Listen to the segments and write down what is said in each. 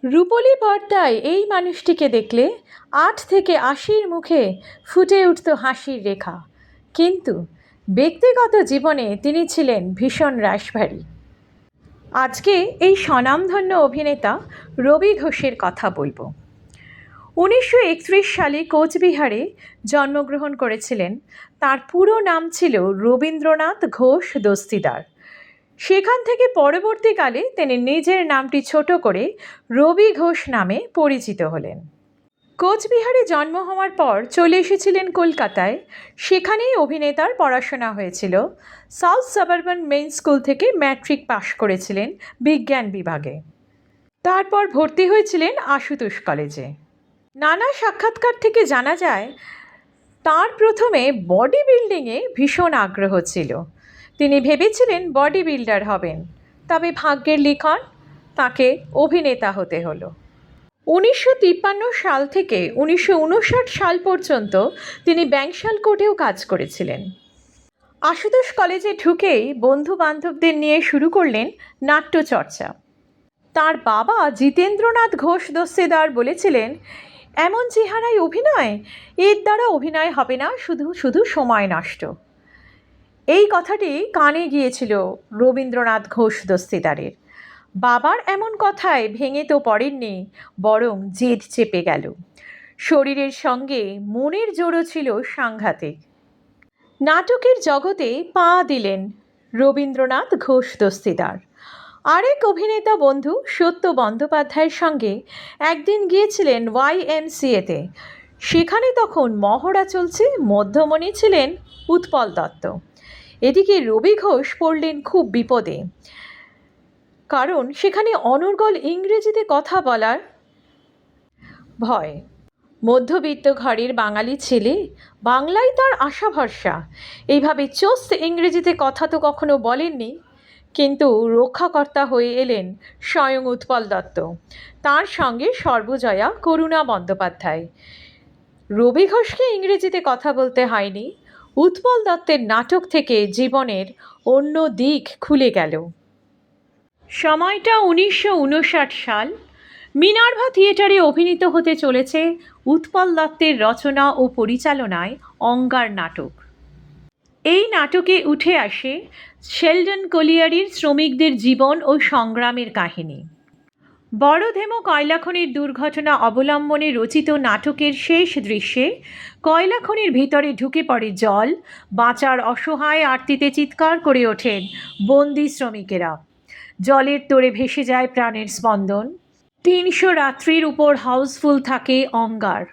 রূপলী পর্দায় এই মানুষটিকে দেখলে 8 থেকে 80-র মুখে ফুটে উঠত হাসির রেখা, কিন্তু ব্যক্তিগত জীবনে তিনি ছিলেন ভীষণ রাশভারী। আজকে এই স্বনামধন্য অভিনেতা রবি ঘোষের কথা বলবো। 1931 সালে কোচবিহারে জন্মগ্রহণ করেছিলেন। তার পুরো নাম ছিল রবীন্দ্রনাথ ঘোষ দস্তিদার। সেখান থেকে পরবর্তীকালে তিনি নিজের নামটি ছোট করে রবি ঘোষ নামে পরিচিত হলেন। কোচবিহারে জন্ম হওয়ার পর চলে এসেছিলেন কলকাতায়। সেখানেই অভিনেতার পড়াশোনা হয়েছিল। সাউথ সাবারবান মেন স্কুল থেকে ম্যাট্রিক পাশ করেছিলেন বিজ্ঞান বিভাগে। তারপর ভর্তি হয়েছিলেন আশুতোষ কলেজে। নানা সাক্ষাৎকার থেকে জানা যায় তার প্রথমে বডি বিল্ডিংয়ে ভীষণ আগ্রহ ছিল। তিনি ভেবেছিলেন বডি বিল্ডার হবেন, তবে ভাগ্যের লিখন তাকে অভিনেতা হতে হলো। 1953 সাল থেকে 1959 সাল পর্যন্ত তিনি ব্যাংশাল কোর্টেও কাজ করেছিলেন। আশুতোষ কলেজে ঢুকেই বন্ধু বান্ধবদের নিয়ে শুরু করলেন নাট্যচর্চা। তার বাবা জিতেন্দ্রনাথ ঘোষ দস্তিদার বলেছিলেন, এমন চেহারায় অভিনয়, এর দ্বারা অভিনয় হবে না, শুধু শুধু সময় নষ্ট। এই কথাটি কানে গিয়েছিল রবীন্দ্রনাথ ঘোষ দস্তিদারের। বাবার এমন কথায় ভেঙে তো পড়েননি, বরং জেদ চেপে গেল। শরীরের সঙ্গে মনের জোরও ছিল সাংঘাতিক। নাটকের জগতে পা দিলেন রবীন্দ্রনাথ ঘোষ দস্তিদার। আরেক অভিনেতা বন্ধু সত্য বন্দ্যোপাধ্যায়ের সঙ্গে একদিন গিয়েছিলেন YMCA-তে। সেখানে তখন মহড়া চলছে, মধ্যমণি ছিলেন উৎপল দত্ত। এদিকে রবি ঘোষ পড়লেন খুব বিপদে, কারণ সেখানে অনর্গল ইংরেজিতে কথা বলার ভয়। মধ্যবিত্ত ঘরের বাঙালি ছেলে, বাংলায় তার আশা ভরসা। এইভাবে চোস্ত ইংরেজিতে কথা তো কখনো বলেননি, কিন্তু রক্ষাকর্তা হয়ে এলেন স্বয়ং উৎপল দত্ত, তার সঙ্গে সর্বজয়া করুণা বন্দ্যোপাধ্যায়। রবি ঘোষকে ইংরেজিতে কথা বলতে হয়নি। উৎপল দত্তের নাটক থেকে জীবনের অন্য দিক খুলে গেল। সময়টা 1959 সাল। মিনার্ভা থিয়েটারে অভিনীত হতে চলেছে উৎপল দত্তের রচনা ও পরিচালনায় অঙ্গার নাটক। এই নাটকে উঠে আসে শেলডন কলিয়ারির শ্রমিকদের জীবন ও সংগ্রামের কাহিনী। বড়ধেমো কয়লাখনির দুর্ঘটনা অবলম্বনে রচিত নাটকের শেষ দৃশ্যে কয়লাখনির ভিতরে ঢুকে পড়ে জল। বাঁচার অসহায় আর্তিতে চিৎকার করে ওঠেন বন্দি শ্রমিকেরা। জলের তোড়ে ভেসে যায় প্রাণের স্পন্দন। 300 রাত্রির উপর হাউসফুল থাকে অঙ্গার।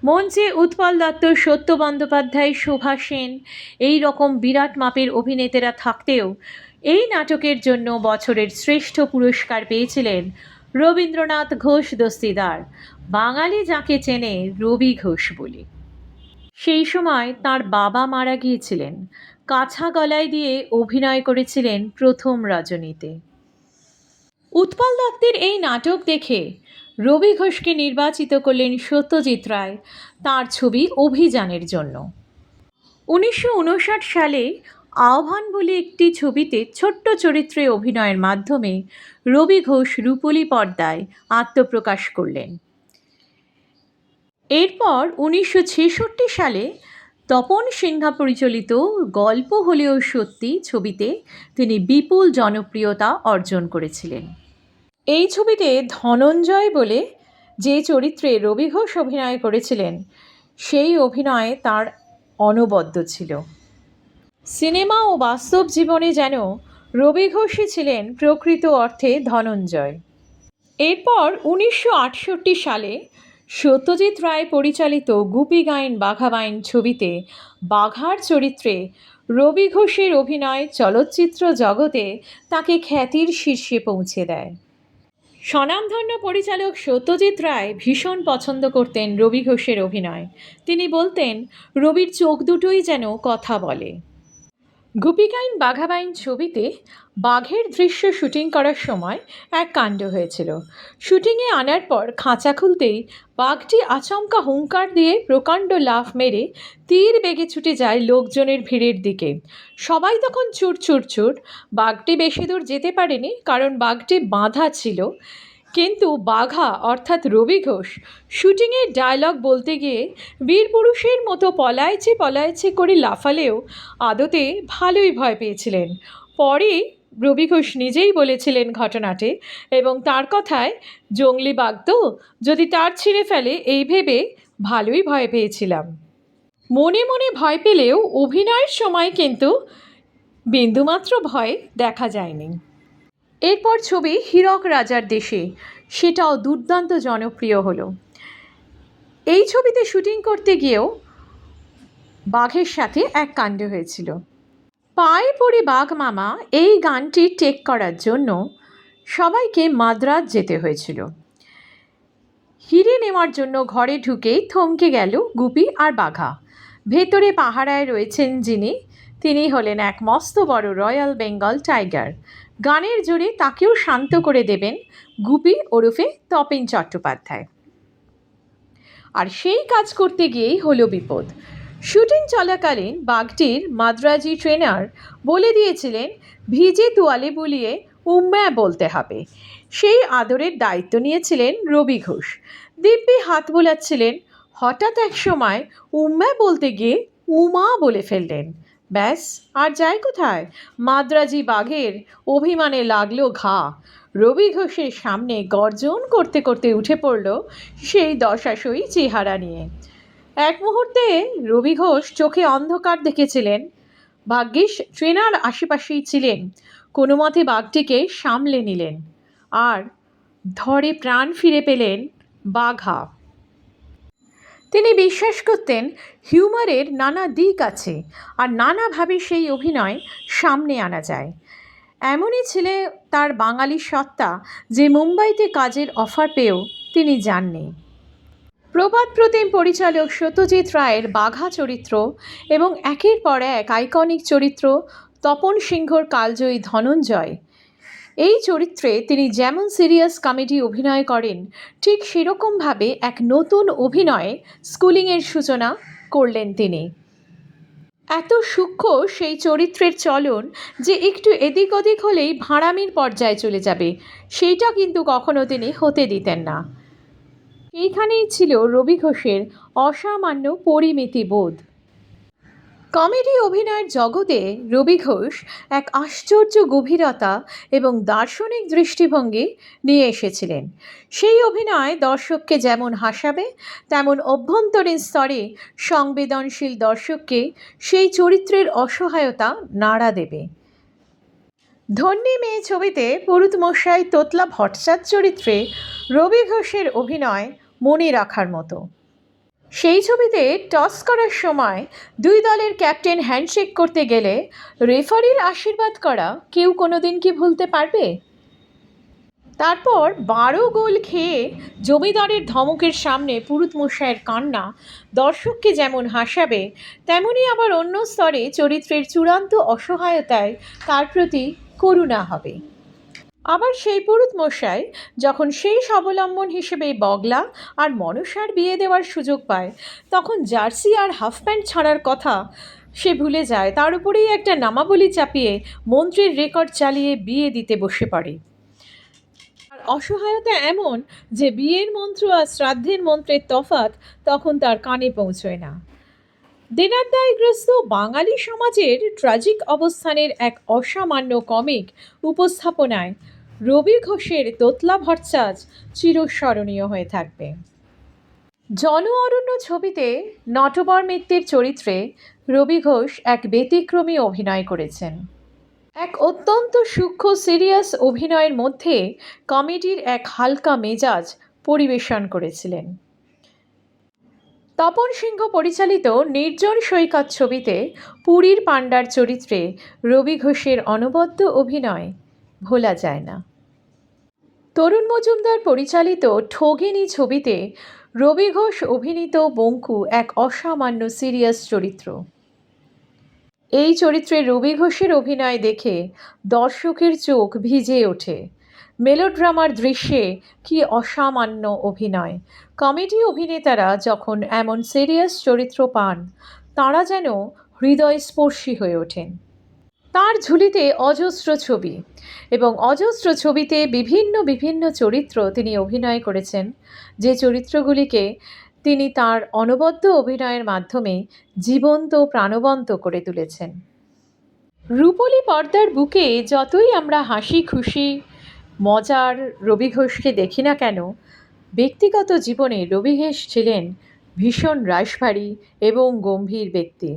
মঞ্চে উৎপল দত্ত, সত্য বন্দ্যোপাধ্যায়, শোভা সেন এই রকম বিরাট মাপের অভিনেতারা থাকতেও এই নাটকের জন্য বছরের শ্রেষ্ঠ পুরস্কার পেয়েছিলেন রবীন্দ্রনাথ ঘোষ দস্তিদার, বাঙালি যাকে চেনে রবি ঘোষ বলে। সেই সময় তার বাবা মারা গিয়েছিলেন। কাঁচা গলায় দিয়ে অভিনয় করেছিলেন প্রথম রজনীতে। উৎপল দত্তের এই নাটক দেখে রবি ঘোষকে নির্বাচিত করলেন সত্যজিৎ রায় তাঁর ছবি অভিযানের জন্য। 1959 সালে আহ্বান বলে একটি ছবিতে ছোট্ট চরিত্রে অভিনয়ের মাধ্যমে রবি ঘোষ রূপলী পর্দায় আত্মপ্রকাশ করলেন। এরপর 1966 সালে তপন সিনহা পরিচালিত গল্প হলেও সত্যি ছবিতে তিনি বিপুল জনপ্রিয়তা অর্জন করেছিলেন। এই ছবিতে ধনঞ্জয় বলে যে চরিত্রে রবি ঘোষ অভিনয় করেছিলেন, সেই অভিনয়ে তার অনবদ্য ছিল। সিনেমা ও বাস্তব জীবনে যেন রবি ঘোষই ছিলেন প্রকৃত অর্থে ধনঞ্জয়। এরপর 1968 সালে সত্যজিৎ রায় পরিচালিত গুপি গাইন বাঘা বাইন ছবিতে বাঘার চরিত্রে রবি ঘোষের অভিনয় চলচ্চিত্র জগতে তাকে খ্যাতির শীর্ষে পৌঁছে দেয়। স্বনামধন্য পরিচালক সত্যজিৎ রায় ভীষণ পছন্দ করতেন রবি ঘোষের অভিনয়। তিনি বলতেন, রবির চোখ দুটোই যেন কথা বলে। গুপি গাইন বাঘা বাইন ছবিতে বাঘের দৃশ্য শুটিং করার সময় এক কাণ্ড হয়েছিল। শুটিংয়ে আনার পর খাঁচা খুলতেই বাঘটি আচমকা হুঙ্কার দিয়ে প্রকাণ্ড লাফ মেরে তীর বেগে ছুটে যায় লোকজনের ভিড়ের দিকে। সবাই তখন চুট চুট চুট। বাঘটি বেশি দূর যেতে পারেনি, কারণ বাঘটি বাঁধা ছিল। কিন্তু বাঘা অর্থাৎ রবি ঘোষ শুটিংয়ের ডায়লগ বলতে গিয়ে বীরপুরুষের মতো পলাইছে পলাইছে করে লাফালেও আদতে ভালোই ভয় পেয়েছিলেন। পরে রবি ঘোষ নিজেই বলেছিলেন ঘটনাটি, এবং তার কথায় জংলি বাঘ তো যদি তার ছিঁড়ে ফেলে এই ভেবে ভালোই ভয় পেয়েছিলাম। মনে মনে ভয় পেলেও অভিনয়ের সময় কিন্তু বিন্দুমাত্র ভয় দেখা যায়নি। এরপর ছবি হীরক রাজার দেশে, সেটাও দুর্দান্ত জনপ্রিয় হলো। এই ছবিতে শুটিং করতে গিয়েও বাঘের সাথে এক কাণ্ড হয়েছিল। পায়ে পড়ে বাঘ মামা এই গানটি টেক করার জন্য সবাইকে মাদ্রাজ যেতে হয়েছিল। হিরে নেওয়ার জন্য ঘরে ঢুকেই থমকে গেল গুপি আর বাঘা। ভেতরে পাহারায় রয়েছেন যিনি, তিনি হলেন এক মস্ত বড় রয়্যাল বেঙ্গল টাইগার। গানের জোরে তাকেও শান্ত করে দেবেন গুপি ওরফে তপেন চট্টোপাধ্যায়। আর সেই কাজ করতে গিয়েই হলো বিপদ। শুটিং চলাকালীন বাঘটির মাদ্রাজি ট্রেনার বলে দিয়েছিলেন ভিজে তোয়ালে বুলিয়ে উম্মা বলতে হবে। সেই আদরের দায়িত্ব নিয়েছিলেন রবি ঘোষ। দিব্যি হাত বোলাচ্ছিলেন, হঠাৎ এক সময় উম্মা বলতে গিয়ে উমা বলে ফেললেন। ব্যাস, আর যায় কোথায়? মাদ্রাজি বাঘের অভিমানে লাগলো ঘা। রবি ঘোষের সামনে গর্জন করতে করতে উঠে পড়ল সেই দশাসই চেহারা নিয়ে। এক মুহূর্তে রবি ঘোষ চোখে অন্ধকার দেখেছিলেন। ভাগ্যিস ট্রেনার আশেপাশেই ছিলেন, কোনো মতে বাঘটিকে সামলে নিলেন আর ধরে প্রাণ ফিরে পেলেন বাঘা। তিনি বিশ্বাস করতেন হিউমারের নানা দিক আছে আর নানাভাবে সেই অভিনয় সামনে আনা যায়। এমনই ছিলে তার বাঙালি সত্তা যে মুম্বাইতে কাজের অফার পেয়েও তিনি যাননি। প্রবাদ প্রতিম পরিচালক সত্যজিৎ রায়ের বাঘা চরিত্র এবং একের পর এক আইকনিক চরিত্র তপন সিংহর কালজয়ী ধনঞ্জয়, এই চরিত্রে তিনি যেমন সিরিয়াস কমেডি অভিনয় করেন, ঠিক সেরকমভাবে এক নতুন অভিনয়ে স্কুলিংয়ের সূচনা করলেন তিনি। এত সূক্ষ্ম সেই চরিত্রের চলন যে একটু এদিক ওদিক হলেই ভাঁড়ামির পর্যায়ে চলে যাবে, সেইটা কিন্তু কখনো তিনি হতে দিতেন না। এইখানেই ছিল রবি ঘোষের অসামান্য পরিমিতি বোধ। কমেডি অভিনয়ের জগতে রবি ঘোষ এক আশ্চর্য গভীরতা এবং দার্শনিক দৃষ্টিভঙ্গি নিয়ে এসেছিলেন। সেই অভিনয় দর্শককে যেমন হাসাবে, তেমন অভ্যন্তরীণ স্তরে সংবেদনশীল দর্শককে সেই চরিত্রের অসহায়তা নাড়া দেবে। ধন্যী মেয়ে ছবিতে পুরুতমশাই তোতলা ভট্টাচার্য চরিত্রে রবি ঘোষের অভিনয় মনে রাখার মতো। সেই ছবিতে টস করার সময় দুই দলের ক্যাপ্টেন হ্যান্ডশেক করতে গেলে রেফারির আশীর্বাদ করা কেউ কোনোদিন কি ভুলতে পারবে? তারপর 12 গোল খেয়ে জমিদারের ধমকের সামনে পুরুতমশাইয়ের কান্না দর্শককে যেমন হাসাবে, তেমনি আবার অন্য স্তরে চরিত্রের চূড়ান্ত অসহায়তায় তার প্রতি করুণা হবে। আবার সেই পুরুতমশাই যখন শেষ অবলম্বন হিসেবে বগলা আর মনসার বিয়ে দেওয়ার সুযোগ পায়, তখন জার্সি আর হাফ প্যান্ট ছাড়ার কথা সে ভুলে যায়, তার উপরেই একটা নামাবলি চাপিয়ে মন্ত্রীর রেকর্ড চালিয়ে বিয়ে দিতে বসে পড়ে। আর অসহায়তা এমন যে বিয়ের মন্ত্র আর শ্রাদ্ধের মন্ত্রের তফাৎ তখন তার কানে পৌঁছয় না। দেনাদায়গ্রস্ত বাঙালি সমাজের ট্র্যাজিক অবস্থানের এক অসামান্য কমিক উপস্থাপনায় রবি ঘোষের তোতলা ভট্টাচার্য চিরস্মরণীয় হয়ে থাকবে। জন অরণ্য ছবিতে নটবর মিত্রের চরিত্রে রবি ঘোষ এক ব্যতিক্রমী অভিনয় করেছেন। এক অত্যন্ত সূক্ষ্ম সিরিয়াস অভিনয়ের মধ্যে কমেডির এক হালকা মেজাজ পরিবেশন করেছিলেন। তপন সিংহ পরিচালিত নির্জন সৈকত ছবিতে পুরীর পাণ্ডার চরিত্রে রবি ঘোষের অনবদ্য অভিনয় ভোলা যায় না। তরুণ মজুমদার পরিচালিত ঠগিনী ছবিতে রবি ঘোষ অভিনীত বঙ্কু এক অসামান্য সিরিয়াস চরিত্র। এই চরিত্রে রবি ঘোষের অভিনয় দেখে দর্শকের চোখ ভিজে ওঠে। মেলোড্রামার দৃশ্যে কি অসামান্য অভিনয়! কমেডি অভিনেতারা যখন এমন সিরিয়াস চরিত্র পান, তাঁরা যেন হৃদয়স্পর্শী হয়ে ওঠেন। তার ঝুলিতে অজস্র ছবি এবং অজস্র ছবিতে বিভিন্ন বিভিন্ন চরিত্র তিনি অভিনয় করেছেন, যে চরিত্রগুলিকে তিনি তার অনবদ্য অভিনয়ের মাধ্যমে জীবন্ত প্রাণবন্ত করে তুলেছেন। রূপলী পর্দার বুকে যতই আমরা হাসি খুশি মজার রবি ঘোষকে দেখি না কেন, ব্যক্তিগত জীবনে রবি ঘোষ ছিলেন ভীষণ রাশভারী এবং গম্ভীর ব্যক্তি।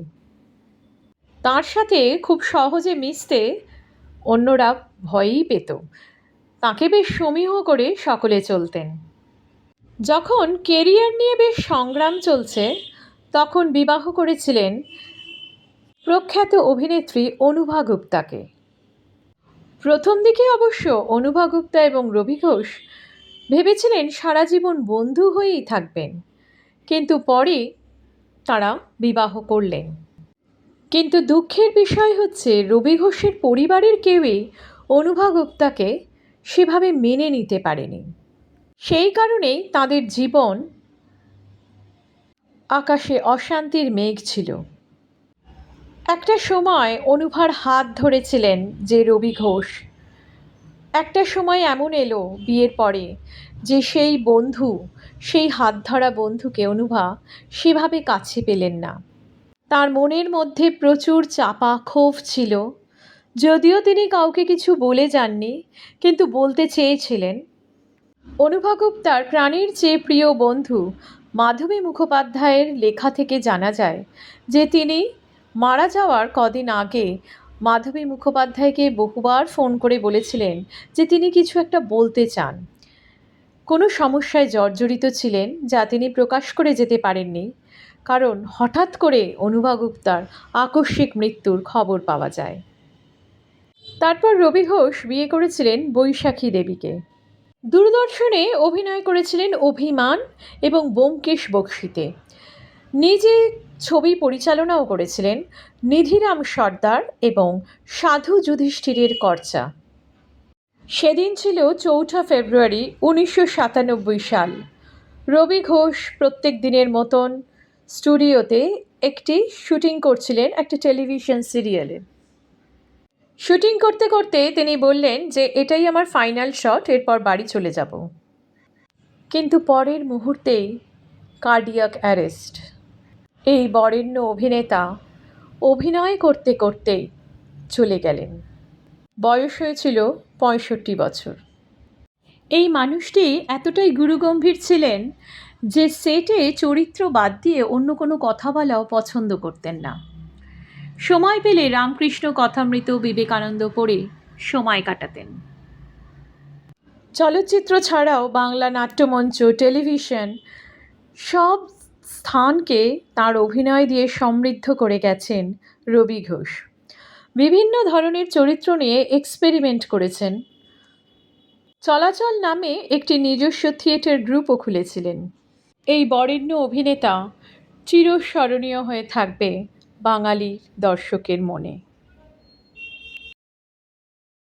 তার সাথে খুব সহজে মিশতে অন্যরা ভয়ই পেত, তাকে বেশ সমীহ করে সকলে চলতেন। যখন কেরিয়ার নিয়ে বেশ সংগ্রাম চলছে, তখন বিবাহ করেছিলেন প্রখ্যাত অভিনেত্রী অনুভা গুপ্তাকে। প্রথম দিকে অবশ্য অনুভা গুপ্তা এবং রবি ঘোষ ভেবেছিলেন সারা জীবন বন্ধু হয়েই থাকবেন, কিন্তু পরে তারা বিবাহ করলেন। কিন্তু দুঃখের বিষয় হচ্ছে রবি ঘোষের পরিবারের কেউই অনুভা গুপ্তাকে সেভাবে মেনে নিতে পারেনি। সেই কারণেই তাদের জীবন আকাশে অশান্তির মেঘ ছিল। একটা সময় অনুভার হাত ধরেছিলেন যে রবি ঘোষ। একটা সময় এমন এলো বিয়ের পরে যে সেই বন্ধু, সেই হাত ধরা বন্ধুকে অনুভা সেভাবে কাছে পেলেন না। তার মনের মধ্যে প্রচুর চাপা ক্ষোভ ছিল, যদিও তিনি কাউকে কিছু বলে যাননি, কিন্তু বলতে চেয়েছিলেন। অনুভা গুপ্তার প্রাণের চেয়ে প্রিয় বন্ধু মাধবী মুখোপাধ্যায়ের লেখা থেকে জানা যায় যে তিনি মারা যাওয়ার কদিন আগে মাধবী মুখোপাধ্যায়কে বহুবার ফোন করে বলেছিলেন যে তিনি কিছু একটা বলতে চান। কোনো সমস্যায় জর্জরিত ছিলেন, যা তিনি প্রকাশ করে যেতে পারেননি, কারণ হঠাৎ করে অনুভা গুপ্তার আকস্মিক মৃত্যুর খবর পাওয়া যায়। তারপর রবি ঘোষ বিয়ে করেছিলেন বৈশাখী দেবীকে। দূরদর্শনে অভিনয় করেছিলেন অভিমান এবং ব্যোমকেশ বক্সিতে। নিজে ছবি পরিচালনাও করেছিলেন নিধিরাম সর্দার এবং সাধু যুধিষ্ঠিরের কর্চা। সেদিন ছিল 4 ফেব্রুয়ারি 1997 সাল। রবি ঘোষ প্রত্যেক দিনের মতন স্টুডিওতে একটি শুটিং করছিলেন একটা টেলিভিশন সিরিয়ালে। শুটিং করতে করতে তিনি বললেন যে এটাই আমার ফাইনাল শট, এরপর বাড়ি চলে যাব। কিন্তু পরের মুহূর্তেই কার্ডিয়াক অ্যারেস্ট। এই বরেণ্য অভিনেতা অভিনয় করতে করতেই চলে গেলেন। বয়স হয়েছিল 65 বছর। এই মানুষটি এতটাই গুরুগম্ভীর ছিলেন যে সেটে চরিত্র বাদ দিয়ে অন্য কোনো কথা বলাও পছন্দ করতেন না। সময় পেলে রামকৃষ্ণ কথামৃত, বিবেকানন্দ পড়ে সময় কাটাতেন। চলচ্চিত্র ছাড়াও বাংলা নাট্যমঞ্চ, টেলিভিশন সব স্থানকে তার অভিনয় দিয়ে সমৃদ্ধ করে গেছেন রবি ঘোষ। বিভিন্ন ধরনের চরিত্র নিয়ে এক্সপেরিমেন্ট করেছেন। চলাচল নামে একটি নিজস্ব থিয়েটার গ্রুপও খুলেছিলেন। এই বরেণ্য অভিনেতা চিরস্মরণীয় হয়ে থাকবে বাঙালি দর্শকের মনে।